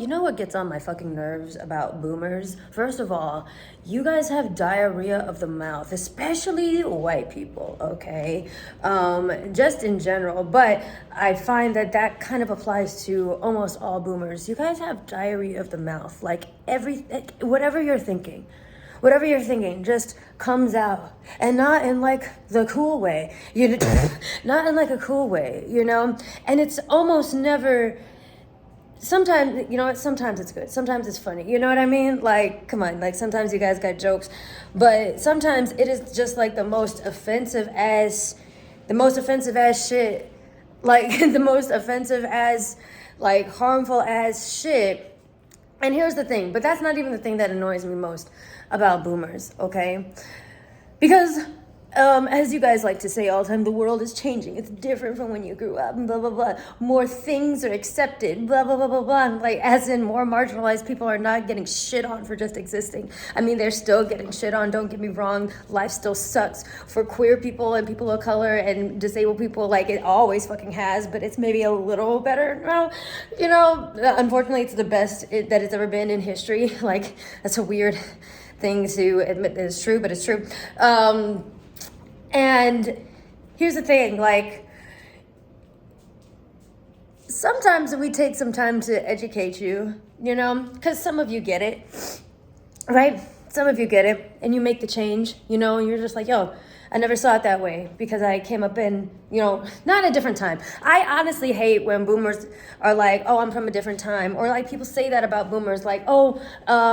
know what gets on my fucking nerves about boomers? First of all, you guys have diarrhea of the mouth, especially white people, okay? Just in general, but I find that kind of applies to almost all boomers. You guys have diarrhea of the mouth, like whatever you're thinking. Whatever you're thinking just comes out, and not in like the cool way, not in like a cool way, and it's almost never. Sometimes, you know what, sometimes it's good, sometimes it's funny, you know what I mean? Like, come on, like sometimes you guys got jokes, but sometimes it is just like the most offensive ass shit, like the most offensive ass, like harmful ass shit. And here's the thing, but that's not even the thing that annoys me most about boomers, okay? Because as you guys like to say all the time, the world is changing. It's different from when you grew up, and blah, blah, blah. More things are accepted, blah, blah, blah, blah, blah. Like, as in more marginalized people are not getting shit on for just existing. I mean, they're still getting shit on, don't get me wrong. Life still sucks for queer people and people of color and disabled people, like it always fucking has, but it's maybe a little better now. Unfortunately, it's the best that it's ever been in history. Like, that's a weird thing to admit that it's true, but it's true. And here's the thing, like, sometimes we take some time to educate you, because some of you get it, right? Some of you get it, and you make the change, and you're just like, yo, I never saw it that way because I came up in, not a different time. I honestly hate when boomers are like, oh, I'm from a different time. Or like people say that about boomers, like, oh,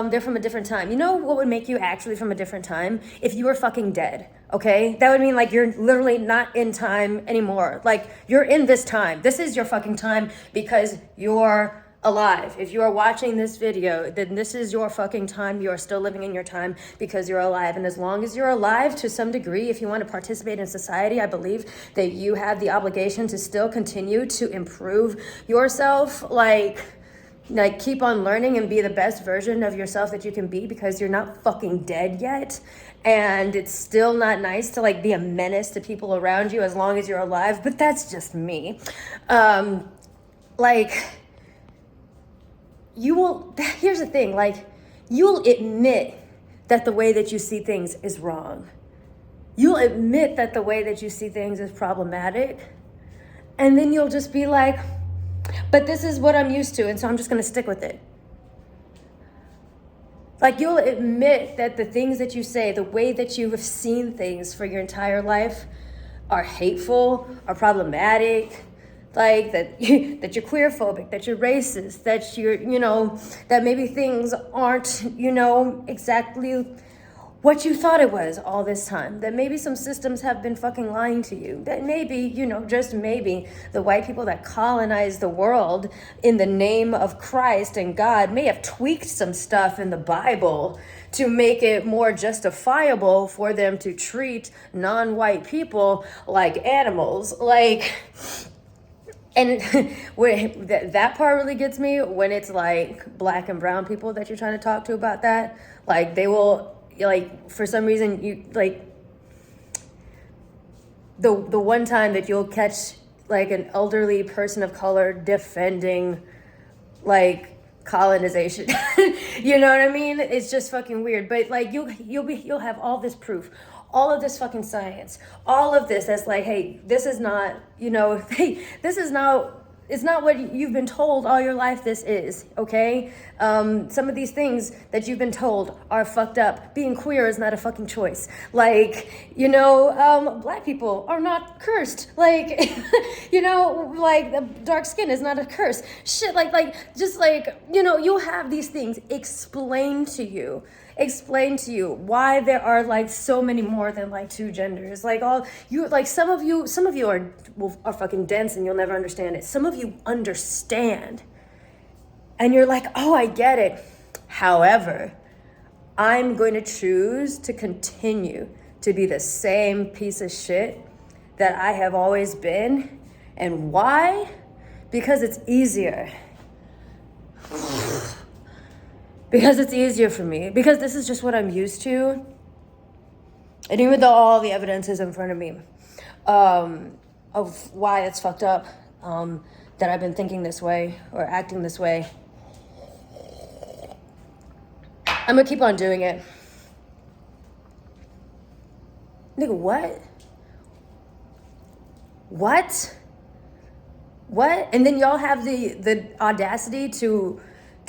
they're from a different time. You know what would make you actually from a different time? If you were fucking dead, okay? That would mean like you're literally not in time anymore. Like you're in this time. This is your fucking time because you're alive. If you are watching this video, then this is your fucking time. You are still living in your time because you're alive. And as long as you're alive to some degree, if you want to participate in society, I believe that you have the obligation to still continue to improve yourself. Like keep on learning and be the best version of yourself that you can be because you're not fucking dead yet. And it's still not nice to like be a menace to people around you as long as you're alive. But that's just me. Here's the thing, like, you'll admit that the way that you see things is wrong. You'll admit that the way that you see things is problematic. And then you'll just be like, but this is what I'm used to, and so I'm just going to stick with it. Like, you'll admit that the things that you say, the way that you have seen things for your entire life are hateful, are problematic, like that you're queerphobic, that you're racist, that you're, that maybe things aren't, exactly what you thought it was all this time, that maybe some systems have been fucking lying to you, that maybe, just maybe the white people that colonized the world in the name of Christ and God may have tweaked some stuff in the Bible to make it more justifiable for them to treat non-white people like animals, like. And that part really gets me when it's like black and brown people that you're trying to talk to about that. Like they will, like for some reason, you like the one time that you'll catch like an elderly person of color defending like colonization. You know what I mean? It's just fucking weird. But like you'll have all this proof, all of this fucking science, all of this that's like, hey, this is not, hey, this is not, it's not what you've been told all your life this is, okay? Some of these things that you've been told are fucked up. Being queer is not a fucking choice. Like, black people are not cursed. Like, like the dark skin is not a curse. Shit, just you'll have these things explained to you why there are like so many more than like two genders. Like some of you are fucking dense and you'll never understand it. Some of you understand and you're like, oh, I get it. However, I'm going to choose to continue to be the same piece of shit that I have always been. And why? Because it's easier. Because it's easier for me. Because this is just what I'm used to. And even though all the evidence is in front of me of why it's fucked up, that I've been thinking this way or acting this way, I'm gonna keep on doing it. Nigga, what? What? What? And then y'all have the audacity to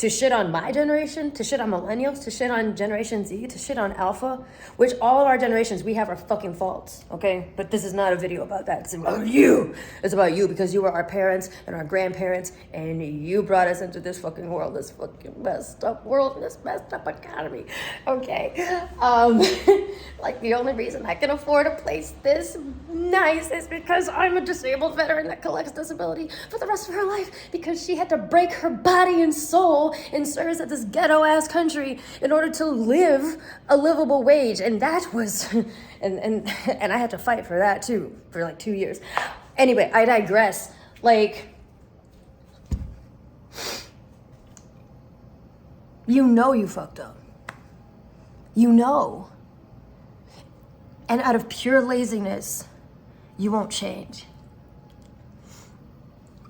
shit on my generation, to shit on millennials, to shit on Generation Z, to shit on Alpha, which all of our generations, we have our fucking faults, okay? But this is not a video about that. It's about you. It's about you because you were our parents and our grandparents and you brought us into this fucking world, this fucking messed up world, this messed up economy, okay? Like the only reason I can afford a place this nice is because I'm a disabled veteran that collects disability for the rest of her life because she had to break her body and soul and serves at this ghetto ass country in order to live a livable wage. And that was and I had to fight for that too for like 2 years. Anyway, I digress. Like, you know you fucked up. You know. And out of pure laziness, you won't change.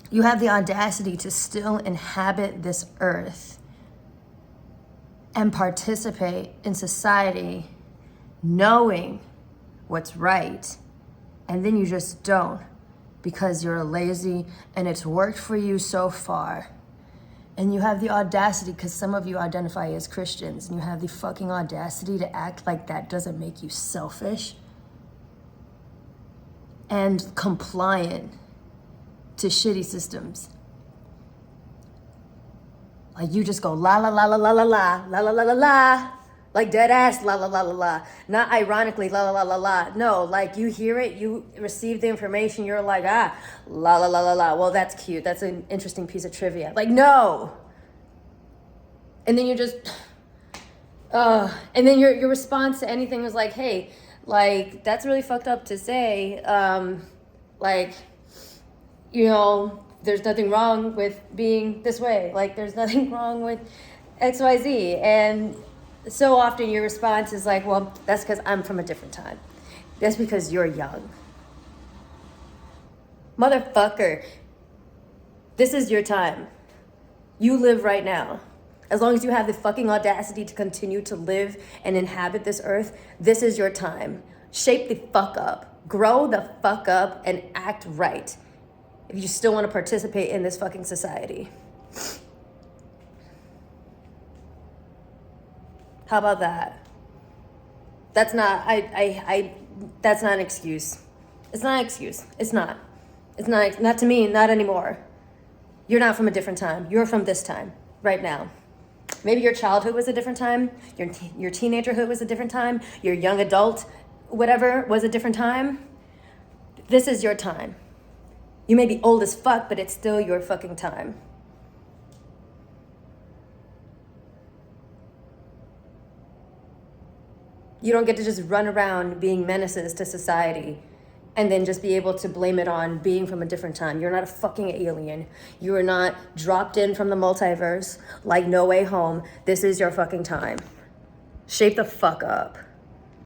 You have the audacity to still inhabit this earth and participate in society knowing what's right, and then you just don't because you're lazy and it's worked for you so far. And you have the audacity, because some of you identify as Christians, and you have the fucking audacity to act like that doesn't make you selfish and compliant to shitty systems. Like you just go la la la la la la la la la la la la, like dead ass la la la la la. Not ironically la la la la la. No, like you hear it, you receive the information, you're like la la la la la. Well, that's cute. That's an interesting piece of trivia. Like no. And then you just, and then your response to anything was like, hey, like that's really fucked up to say. Like, you know, there's nothing wrong with being this way. Like, there's nothing wrong with XYZ. And so often your response is like, well, that's because I'm from a different time. That's because you're young. Motherfucker, this is your time. You live right now. As long as you have the fucking audacity to continue to live and inhabit this earth, this is your time. Shape the fuck up. Grow the fuck up and act right. If you still want to participate in this fucking society. How about that? That's not, that's not an excuse. It's not an excuse. It's not to me, not anymore. You're not from a different time. You're from this time, right now. Maybe your childhood was a different time. Your teenagerhood was a different time. Your young adult, whatever, was a different time. This is your time. You may be old as fuck, but it's still your fucking time. You don't get to just run around being menaces to society and then just be able to blame it on being from a different time. You're not a fucking alien. You are not dropped in from the multiverse like No Way Home. This is your fucking time. Shape the fuck up.